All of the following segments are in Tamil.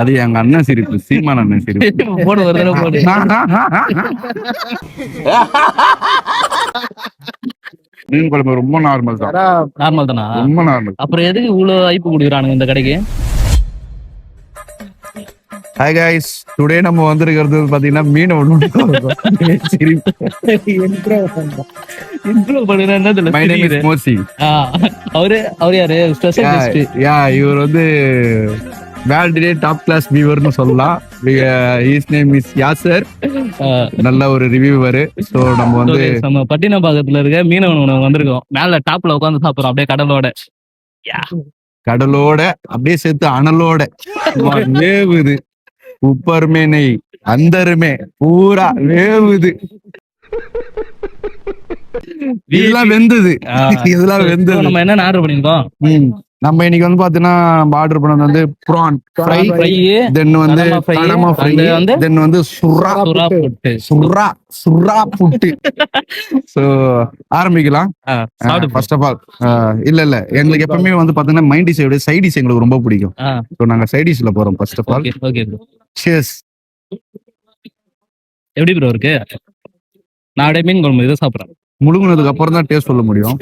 அது எங்க அண்ணன் சிரிப்பு, சீமான் அண்ணன் சிரிப்பு. போடு ஒரு தடவை போடு. மீன் குழம்பு ரொம்ப நார்மல் தான். நார்மல் தானா? ரொம்ப நார்மல். அப்புறம் எதுக்கு இவ்வளவு ஐப்பு குடிக்கிறானுங்க இந்த கடைக்கு? ஹாய் கைஸ், டுடே நம்ம வந்திருக்கிறது பாத்தீங்கன்னா மீன் ஒண்ணு. இன்ட்ரோ பண்ணுனா என்னதுல? My name is Mosi. அவரு யாரு? Special guest. இவர் வந்து வேர்ல்டுலே டாப் கிளாஸ் வியூவர்னு சொல்லலாம். His name is Yasar. நல்ல ஒரு ரிவ்யூவர். சோ நம்ம வந்து நம்ம பட்டினப்பாக்கத்துல இருக்க மீனவன் உணவு வந்திருக்கோம். மேல டாப்ல உட்காந்து சாப்பிடுறோம் அப்படியே கடலோட அப்படியே சேர்த்து அனலோட வேவுது. உப்பருமே நெய் அந்தருமே பூரா வேவுது. இதெல்லாம் வெந்தது. இதெல்லாம் வெந்தது. நம்ம என்ன ஆர்டர் பண்ணிருக்கோம்? நம்ம இன்னைக்கு வந்து பாத்தீங்கன்னா நம்ம ஆர்டர் பண்ணது வந்து ப்ரான் ஃப்ரை, தென் வந்து கடமா ஃப்ரை, தென் வந்து சுறா புட்டு. சோ ஆரம்பிக்கலாம். ஃபர்ஸ்ட் ஆஃப் ஆல் இல்ல எங்களுக்கு எப்பவுமே வந்து பாத்தீங்கன்னா மைண்ட் டிஷ் விட சைட் டிஷ் எங்களுக்கு ரொம்ப பிடிக்கும். சோ நாங்க சைட் டிஷ்ல போறோம். First of all cheers. எப்படி ப்ரோ இருக்கு? நான் அப்படியே மீன் குழம்பு இதை சாப்பிடுறேன். முழுங்குனதுக்கு அப்புறம் தான் டேஸ்ட் சொல்ல முடியும்.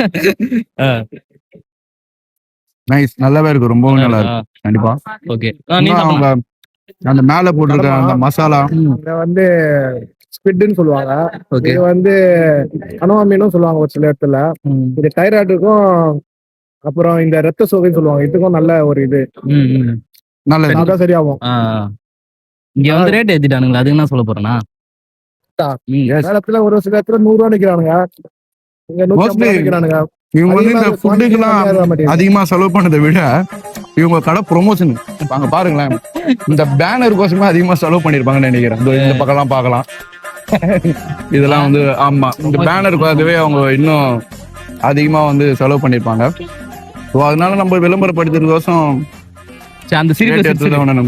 நைஸ், நல்லாவே இருக்கு, ரொம்பவும் நல்லா இருக்கு. கண்டிப்பா. ஓகே. அவங்க அந்த மேல போட்டிருக்க அந்த மசாலா வந்து ஸ்குவிட்னு சொல்லுவாங்க. இது வந்து கனவா மீனும் சொல்லுவாங்க ஒரு சில இடத்துல. இது தைராய்டுக்கும் அப்புறம் இந்த ரத்த சோகைன்னு சொல்லுவாங்க. இதுக்கும் நல்ல ஒரு இது நல்லது, சரியாகும். இங்க வந்து ரேட் ஏத்திட்டானுங்களா? அதுக்கு என்ன சொல்ல போறேன்னா இடத்துல ஒரு சில இடத்துல 100 ரூபா நிக்கிறானுங்க. இவங்க வந்து இந்த ஃபுட்டுக்கெல்லாம் அதிகமா செலவு பண்ணதை விட இவங்க கடை ப்ரொமோஷன் அங்க பாருங்களேன், இந்த பேனர் கோசமே அதிகமா செலவு பண்ணிருப்பாங்கன்னு நினைக்கிறேன். இந்த பக்கம்லாம் பார்க்கலாம். இதெல்லாம் வந்து ஆமா, இந்த பேனருக்காகவே அவங்க இன்னும் அதிகமா வந்து செலவு பண்ணிருப்பாங்க. ஸோ அதனால நம்ம விளம்பரப்படுத்துறதுக்கோசம் அந்த சிரிப்பு.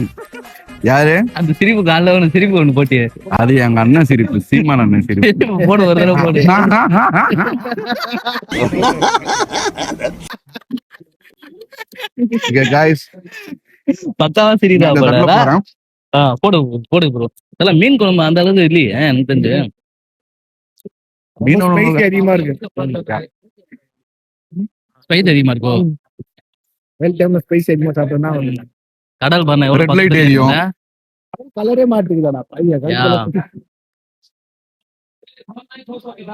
யாரு அந்த சிரிப்பு? காலைல ஒண்ணு சிரிப்பு ஒண்ணு போட்டு. அது எங்க அண்ணன் சிரிப்பு, சீமான் அண்ணன் சிரிப்பு. போடு ஒரு தடவை போடு. பக்காவா சிரிதா போடு போடு ப்ரோ. அதெல்லாம் மீன் குழம்பு அந்த அளவுக்கு இல்லையே எனக்கு தெரிஞ்சு. மீன் அதிகமா இருக்கு. ஸ்பைஸ் அதிகமா இருக்கும். வெல் டைம்ல ஸ்பைஸ் அதிகமா சாப்பிட்டோம்னா கடல் பண்ண ரெட் லைட் எரியும். கலரே மாட்டிக்குதாடா பையா.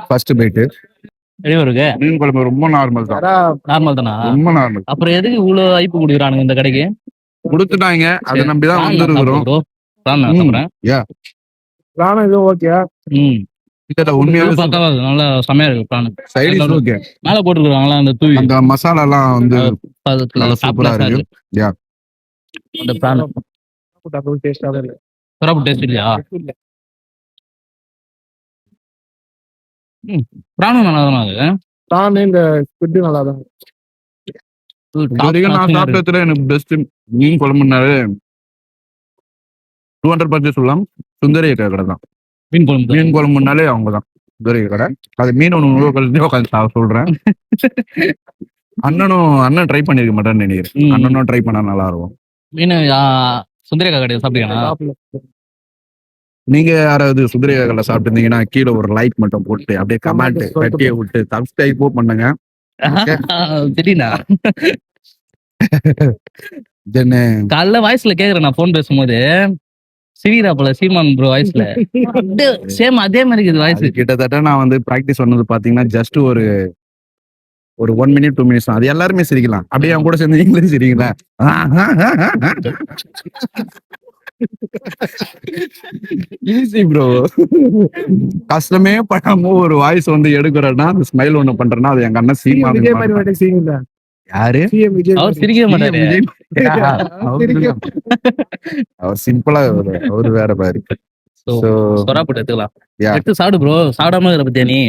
ஃபர்ஸ்ட் பைட் இருக்கு. மீன் குழம்பு ரொம்ப நார்மல் தான். நார்மல் தானா? ரொம்ப நார்மல். அப்புறம் எதுக்கு இவ்வளவு ஐப்பு குடிக்கிறானுங்க இந்த கடைக்கு? கொடுத்துட்டாங்க, அதை நம்பிதான் வந்துருக்கிறோம். நல்லா செமையா இருக்கு பிரான். Side okay. மேல போட்டுருக்காங்களா அந்த தூவி, அந்த மசாலா எல்லாம் வந்து சூப்பரா இருக்கு. யா, அந்த பிரான் டேஸ்டாவே இருக்கு. சிறப்பு டேஸ்ட் இல்லையா? பிரானும் நல்லா தான் இருக்கு. பிரான் இந்த ஸ்குவிட் நல்லா தான் இருக்கு. நான் சாப்பிட்டதுல எனக்கு பெஸ்ட் மீன் குழம்புனாலே 200% சொல்லலாம், சுந்தரிய கடை தான். மீன் குழம்புனாலே அவங்கதான் சுந்தரிய கடை. அது மீன் உணவு உட்காந்து சொல்றேன். அண்ணன் ட்ரை பண்ணிருக்க மாட்டேன்னு நினைக்கிறேன். அண்ணனும் ட்ரை பண்ணா நல்லா இருக்கும். மீன் சுந்தரிய கடை சாப்பிட்டீங்கன்னா நீங்க யாராவது சுந்தரிய கடை சாப்பிட்டுருந்தீங்கன்னா கீழே ஒரு லைக் மட்டும் போட்டு அப்படியே கமெண்ட் கட்டிய விட்டு சப்ஸ்கிரைப் பண்ணுங்க. திடீர்னா காலைல வாய்ஸ்ல கேக்குறேன் நான் போன் பேசும்போது, சிரிதா போல சீமான் ப்ரோ வாய்ஸ்ல சேம் அதே மாதிரி இருக்குது வாய்ஸ். கிட்டத்தட்ட நான் வந்து பிராக்டிஸ் பண்ணது பாத்தீங்கன்னா ஜஸ்ட் ஒரு 1 minute 2 minutes. அது எல்லாருமே சிரிக்கலாம். அப்படியே அவங்க கூட சேர்ந்து நீங்களும் சிரிங்களா? Easy bro. கஷ்டமே படாம ஒரு வாய்ஸ் வந்து எடுக்கிறேன்னா, அந்த ஸ்மைல் ஒண்ணு பண்றேன்னா அது எங்க அண்ணன் சீமான். யாரு? அவர் சிரிக்கவே மாட்டாரு. அவர் சிம்பிளா அவரு வேற பாரு. சொராப்பட்டு எடுத்துக்கலாம். எடுத்து சாப்பிடு ப்ரோ. சாப்பிடாம இருக்கிற பத்தியா நீ?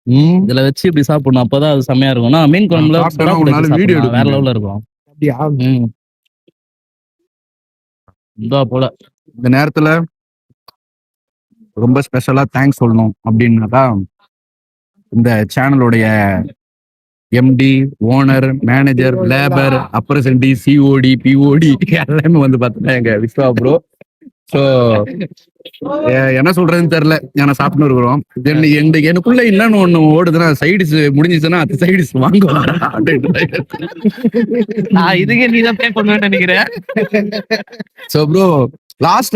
இதுல வச்சு இப்படி சாப்பிடணும், அப்பதான் அது செம்மையா இருக்கும். நான் மீன் குழம்புல வீடியோ வேற லெவல்ல இருக்கும். போல இந்த நேரத்துல ரொம்ப ஸ்பெஷலா தேங்க்ஸ் சொல்லணும் அப்படின்னாக்கா இந்த சேனலுடைய MD, owner, manager, labour, apprentice, COD, POD எல்லாமே வந்து பார்த்தீங்கன்னா எங்க விஸ்வா ப்ரோ. ஸோ என்ன சொல்றதுன்னு தெரியல. ஏன்னா சாப்பிட்டு இருக்கிறோம். எனக்குள்ள என்னன்னு ஒண்ணு ஓடுதுன்னா, சைடிஸ் முடிஞ்சிச்சுன்னா அது சைடிஸ் வாங்குவாங்க. நான் இதுக்கே நீ தான் பே பண்ணுவேன்னு நினைக்கிறேன். ஸோ ப்ரோ லாஸ்ட்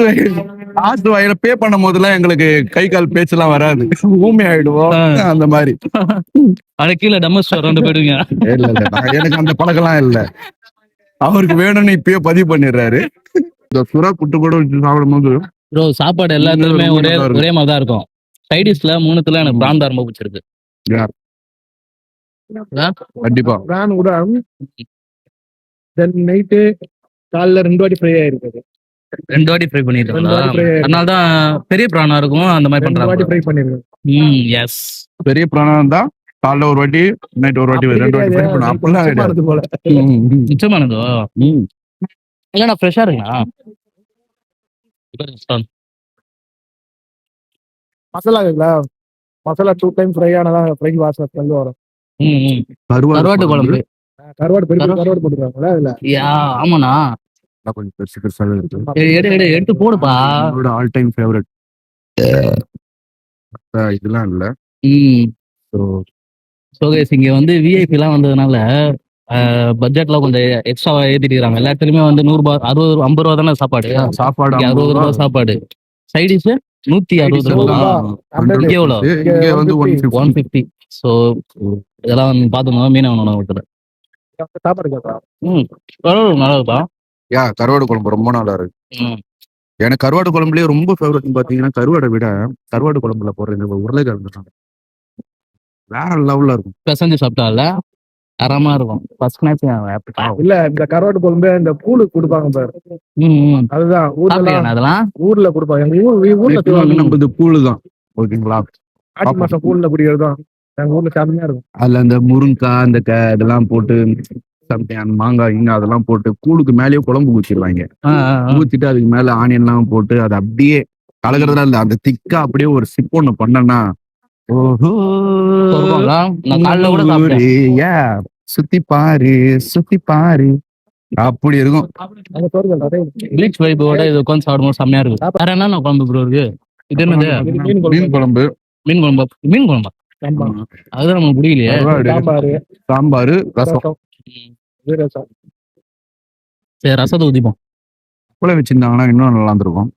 வயல பே பண்ணும் போதெல்லாம் எங்களுக்கு கை கால் பேச்செல்லாம் வராது, ஊமை ஆயிடுவோம் அந்த மாதிரி. அது கீழே டமஸ் வரண்டு போயிடுங்க. இல்ல எனக்கு அந்த பழக்கம்லாம் இல்ல. அவருக்கு வேணும்னு இப்பயே பதிவு பண்ணிடுறாரு. இந்த சுறா புட்டு கூட வச்சு சாப்பிடும் போது ப்ரோ சாப்பாடு எல்லாத்துலயுமே ஒரே மாதிரி தான் இருக்கும். சைடிஷ்ல 3த்துல எனக்கு பிரான் தான் ரொம்ப பிடிச்சிருக்கு. கண்டிப்பா பிரான் கூட தென் நைட்டு காலைல 2 வாட்டி ஃப்ரை ஆயிருக்குது. 2 வாட்டி ஃப்ரை பண்ணிருக்காங்க. அதனால தான் பெரிய பிரானா இருக்கும் அந்த மாதிரி 2 வாட்டி பண்றாங்க. ஃப்ரை பண்ணிருக்கேன். எஸ். பெரிய பிராணம் தான். காலைல ஒரு வாட்டி, நைட் ஒரு வாட்டி, 2 வாட்டி ஃப்ரை பண்ணுவோம். அப்பெல்லாம் கிடையாது போல. நிச்சயமானதோ இல்லைண்ணா ஃப்ரெஷ்ஷா இருக்குண்ணா. மசாலா இருக்குல்ல, மசாலா 2 டைம் ஃப்ரை ஆனதான் ஃப்ரை வாசனை ஸ்மெல் வரும். கருவாட்டு குழம்பு. கருவாடு கருவாடு போட்டுருக்காங்களா அதுல? ஆமாண்ணா. கொஞ்சம் பெருசு பெருசாவே இருக்கு. எடுத்து போடுப்பா. என்னோட ஆல் டைம் ஃபேவரட். இதெல்லாம் இல்ல. ஸோ கைஸ் இங்க வந்து விஐபி எல்லாம் வந்ததுனால பட்ஜெட்லாம் கொஞ்சம் எக்ஸ்ட்ரா ஏத்திட்டு எல்லா இடத்துலயுமே வந்து 100 ரூபாய் 60 50 ரூபா தானே சாப்பாடு. 60 ரூபாய் சாப்பாடு. சைடிஷ் 160 ரூபாய். எவ்வளோ? இங்க வந்து 150. ஸோ இதெல்லாம் வந்து பாத்துக்கோங்க. மீன உணவு விட்டுறேன். சாப்பாடு கேட்கா நல்லா இருக்கா? கருவாடு குழம்பு ரொம்ப நல்லா இருக்கு. எனக்கு கருவாடு குழம்புலயே ரொம்ப ஃபேவரட் பாத்தீங்கன்னா, கருவாடை விட கருவாடு குழம்புல போடுற இந்த உருளைக்கிழங்கு வேற லெவல்ல இருக்கும். பிசைஞ்சு சாப்பிட்டால அறமா இருக்கும். இல்ல இந்த கருவாட்டு குழம்பு இந்த கூழு கொடுப்பாங்க பாரு, அதுதான் அதெல்லாம் ஊர்ல கொடுப்பாங்க. எங்க ஊர்ல நம்ம கூழு தான். ஓகேங்களா? ஆடி மாசம் கூழ்ல குடிக்கிறது தான் எங்க ஊர்ல சாமியா இருக்கும். அதுல அந்த முருங்காய் அந்த இதெல்லாம் போட்டு சம்திங் மாங்காய் இன்னும் அதெல்லாம் போட்டு கூழுக்கு மேலேயே குழம்பு ஊற்றிடுவாங்க. ஊத்திட்டு அதுக்கு மேல ஆனியன் எல்லாம் போட்டு அதை அப்படியே கலக்கிறதுல இல்ல, அந்த திக்கா அப்படியே ஒரு சிப் ஒண்ணு பண்ணனா, சுத்தி பாரு சுத்தி பாரு அப்படி இருக்கும். பீச் வைபோட இது உட்காந்து சாப்பிடும்போது செம்மையா இருக்கும். வேற என்ன குழம்பு ப்ரோ இருக்கு? இது என்னது? மீன் குழம்பு. மீன் குழம்பா? மீன் குழம்பா? அதுதான் நமக்கு பிடிக்கலையே. சாம்பாரு, ரசம். சரி ரசத்தை ஊத்திப்போம். கூட வச்சிருந்தாங்கன்னா இன்னும் நல்லா இருந்திருக்கும்.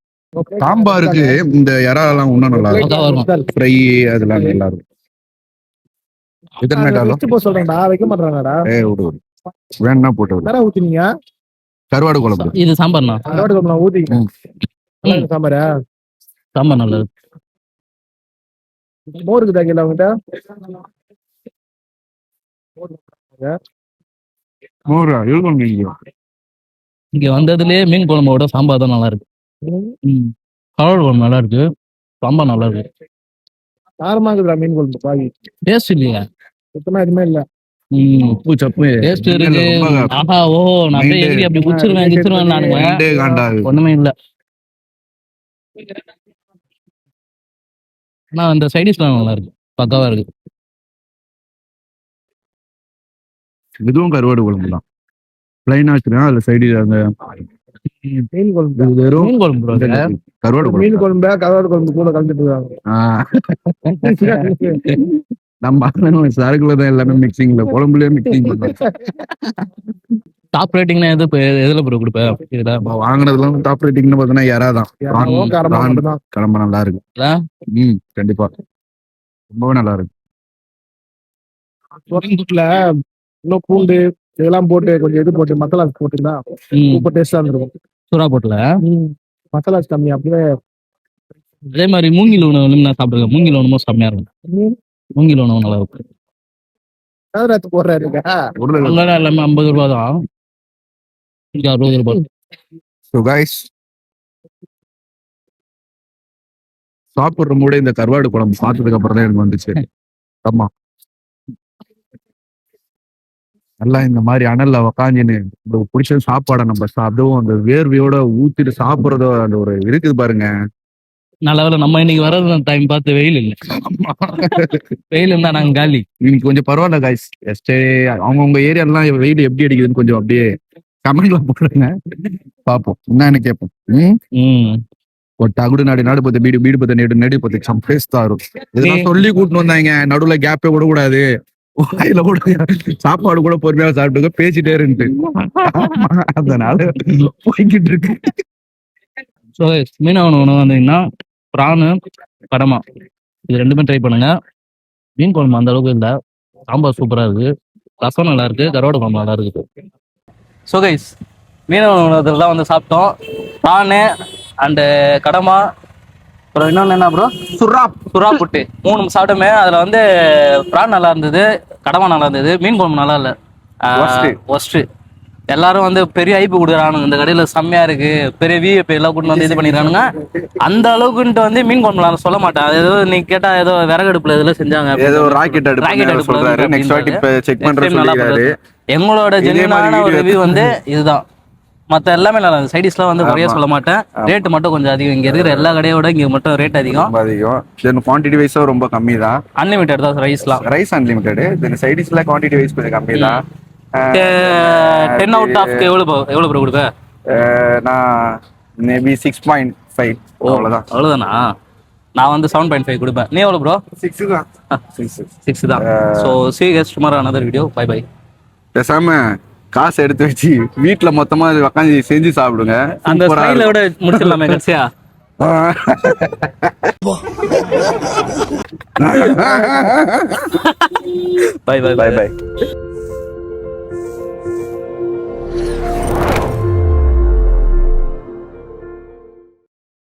சாம்பாருக்கு இந்த இறாலாம் இன்னும் நல்லா இருக்கும். ஃப்ரை அதெல்லாம் நல்லா இருக்கும். சொல்றேன்டா, வைக்க மாட்டாங்கடா. வேணா போட்டு ஊத்தினீங்க கருவாடு குழம்பு. இது சாம்பார்னா? கருவாடு குழம்பு ஊத்திங்க. சாம்பாரா? சாம்பார் நல்லது. மோருக்கு தாக்கல அவங்ககிட்ட இங்க வந்ததுலயே மீன் குழம்போட சாம்பார் தான் நல்லா இருக்கு. கருவாடு குழம்பு நல்லா இருக்கு, சாம்பார் நல்லா இருக்கு. காரமா இருக்குதா மீன் குழம்பு? பாவி டேஸ்ட் இல்லையா? சுத்தமா எதுவுமே இல்ல. உப்பு சப்பு டேஸ்ட் இருக்கு. ஆஹா ஓ நான் அப்படியே ஏறி அப்படி குச்சிருவேன் நானுங்க. ஒண்ணுமே இல்ல. ஆனா அந்த சைடிஷ்லாம் நல்லா இருக்கு, பக்காவா இருக்கு. இதுவும் கருவாடு குழம்பு தான். பிளைன் ஆச்சுன்னா அதுல சைடு அந்த மீன் குழம்பு. மீன் குழம்பு கருவாடு மீன் குழம்பு கருவாடு குழம்பு கூட கலந்துட்டு நம்ம சரக்குலதான் எல்லாமே மிக்சிங்ல, குழம்புலயே மிக்சிங் டாப் ரேட்டிங்னா எதுல ப்ரோ கொடுப்பேன்? இதுல வாங்கினதுலாம் டாப் ரேட்டிங்னு பார்த்தீங்கன்னா யாராதான் கிளம்ப நல்லா இருக்கு. கண்டிப்பா ரொம்பவே நல்லா இருக்கு. இன்னும் பூண்டு இதெல்லாம் போட்டு கொஞ்சம் இது போட்டு மசாலா போட்டுருந்தா சூப்பர் டேஸ்டா இருந்திருக்கும். சூறா போட்டுல மசாலா கம்மி. அப்படியே அதே மாதிரி மூங்கில் உணவு நான் சாப்பிடுறேன். மூங்கில் உணவும் செம்மையா இருக்கும். மூங்கில் உணவு நல்லா இருக்கும். போடுறாரு எல்லாமே 50 ரூபாய் தான், 60 ரூபாய். சாப்பிடுற மூட இந்த கருவாடு குழம்பு பார்த்ததுக்கு அப்புறம் தான் எனக்கு வந்துச்சு. ஆமா, நல்லா இந்த மாதிரி அனல்ல உக்காஞ்சின்னு பிடிச்ச சாப்பாடை நம்ம அதுவும் அந்த வேர்வையோட ஊத்திட்டு சாப்பிடுறதோ அந்த ஒரு இருக்குது பாருங்க. நல்ல வேளை நம்ம இன்னைக்கு வர்றது டைம் பார்த்து வெயில் இல்லை. வெயில் இருந்தா நாங்க காலி. இன்னைக்கு கொஞ்சம் பரவாயில்ல காய்ஸ். அவங்கவுங்க ஏரியாலாம் வெயில் எப்படி அடிக்குதுன்னு கொஞ்சம் அப்படியே கமெண்ட்ல போடுங்க, பாப்போம் என்னன்னு கேட்போம். ஒரு தகுடு நாடு பத்தி வீடு பத்தி நெடு பத்தி சம்பேஸ்தாரு இதெல்லாம் சொல்லி கூட்டின்னு வந்தாங்க. நடுவுல கேப்பே கூட கூடாது, வாயில கூட சாப்பாடு கூட பொறுமையா சாப்பிட்டு பேசிட்டே இருந்துட்டு அதனால போய்கிட்டு இருக்கு. ஸோ மீனவ உணவு வந்தீங்கன்னா பிரானு கடமா இது ரெண்டுமே ட்ரை பண்ணுங்க. மீன் குழம்பு அந்த அளவுக்கு இல்லை, சாம்பார் சூப்பரா இருக்கு, ரசம் நல்லா இருக்கு, கருவாடு குழம்பு நல்லா இருக்குது. ஸோ கைஸ் மீனவ உணவகத்தில் தான் வந்து சாப்பிட்டோம். பிரானு அண்டு கடமா, அப்புறம் இன்னொன்று என்ன ப்ரோ, சுறா புட்டு 3 சாப்பிட்டோமே. அதில் வந்து பிரான் நல்லா இருந்தது, கடமா நல்லா இருந்தது, மீன் குழம்பு நல்லா இல்லை, ஒஸ்ட்டு. எல்லாரும் வந்து பெரிய ஐப்பு கொடுக்குறானுங்க, இந்த கடையில் செம்மையா இருக்கு, பெரிய விஐபி எல்லாம் கூட்டு வந்து இது பண்ணிடுறானுங்க. அந்த அளவுக்குன்ட்டு வந்து மீன் குழம்பு நான் சொல்ல மாட்டேன். அது ஏதோ நீ கேட்டா ஏதோ விறகடுப்புல இதெல்லாம் செஞ்சாங்க, ஏதோ ராக்கெட் அடுப்பு. எங்களோட ஜென்யூனான ஒரு ரிவ்யூ வந்து இதுதான். மற்ற எல்லாமே நல்லா இருக்கு. சைடிஷ்லாம் வந்து குறைய சொல்ல மாட்டேன், ரேட் மட்டும் கொஞ்சம் அதிகம். இங்க இருக்கிற எல்லா கடையோட இங்க மட்டும் ரேட் அதிகம். தென் குவாண்டிட்டி வைஸும் ரொம்ப கம்மி தான். அன்லிமிட்டட் தான் ரைஸ் அன்லிமிட்டட். தென் சைடிஷ்ல குவாண்டிட்டி வைஸ் கொஞ்சம் கம்மி தான். 10 out of எவ்வளவு ப்ரோ கொடுப்ப? நான் மேபி 6.5 அவ்வளவுதானா? நான் வந்து 7.5 கொடுப்பேன். நீ எவ்வளவு ப்ரோ? 6 தான். 6 தான். So see you guys tomorrow another video. Bye bye. பேசாம காசு எடுத்து வச்சு வீட்டுல மொத்தமா உட்காந்து செஞ்சு சாப்பிடுங்க. அந்த ஸ்டைலோட முடிச்சிடலாமே கடைசியா. Bye bye bye by.